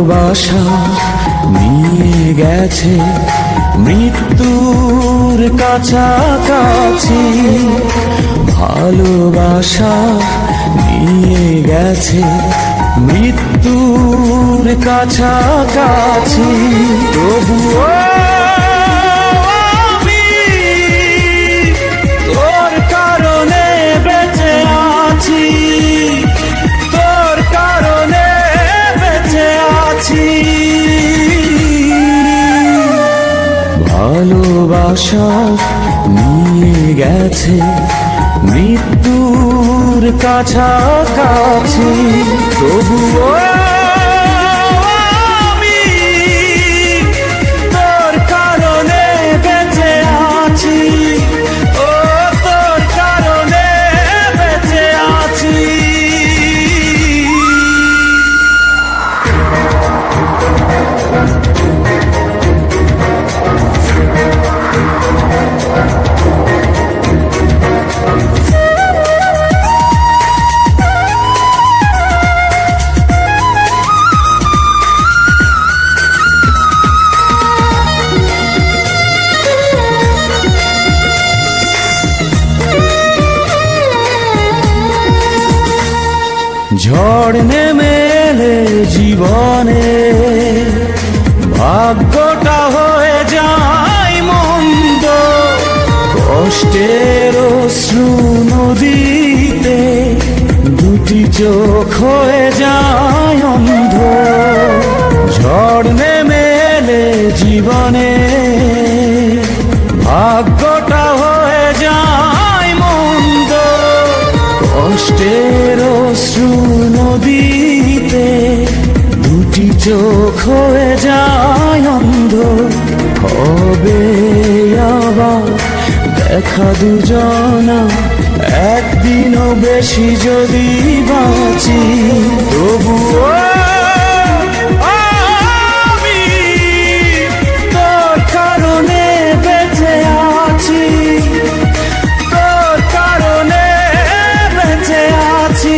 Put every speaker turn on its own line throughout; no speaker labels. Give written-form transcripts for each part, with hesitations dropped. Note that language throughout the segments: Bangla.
ভালোবাসা নিয়ে গেছে মৃত্যুর কাছাকাছি, ভালোবাসা নিয়ে গেছে মৃত্যুর কাছাকাছি। তবুও আমি তোর কারণে বেঁচে আছি, তোর কারণে বেঁচে আছি। ভালোবাসা নিয়ে গেছে মৃত্যুর কাছাকাছি, তবুও আমি তোর কারণে বেঁচে আছি, ও তোর কারণে বেঁচে আছি। ঝড় নেমে এলে জীবনে ভাগ্যটা হয়ে যায় মন্দ, কষ্টের অশ্রু নদীতে দুটি চোখ হয়ে যায় অন্ধ। ঝড় নেমে এলে জীবনে ভাগ্যটা হয়ে যায় মন্দ, কষ্টের অশ্রু নদীতে দুটি চোখ হয়ে যায় অন্ধ। হবে আবার দেখা দুজনা একদিনও বেশি যদি বাঁচি, তবুও আমি তোর কারণে বেঁচে আছি, তোর কারণে বেঁচে আছি।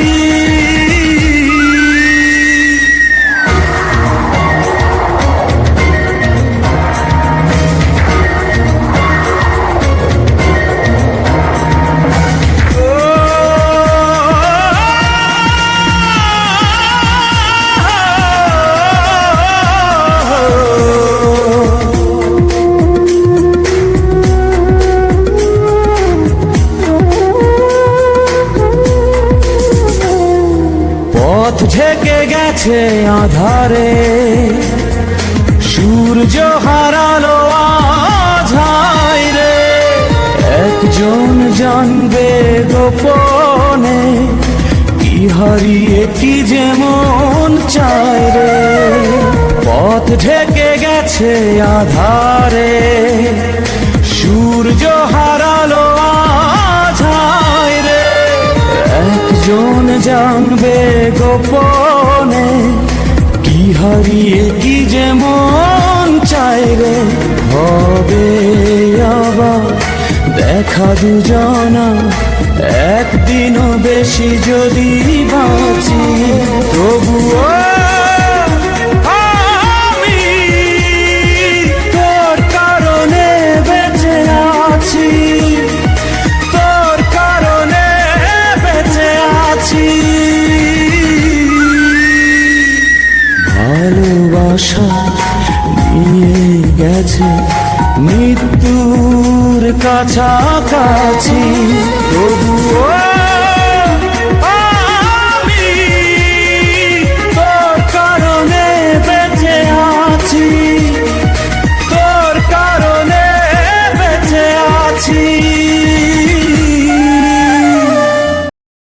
পথ ঢেকে গেছে আধারে, সূর্য হারালো আজ হায় রে। একজন জানবে গোপনে কি হারিয়ে কি যেমন চায় রে। পথ ঢেকে গেছে আধারে, সূর্য হারালো আজ হায় রে। একজন জানবে গোপনে কি হারিয়ে কি যেমন চায় রে। হবে আবার দেখা দুজনা একদিনও বেশি যদি বাঁচি, তবুও আমি তোর কারণে বেঁচে আছি, তোর কারণে বেঁচে আছি। ভালোবাসা নিয়ে গেছে মৃত্যুর কাছাকাছি, তবুও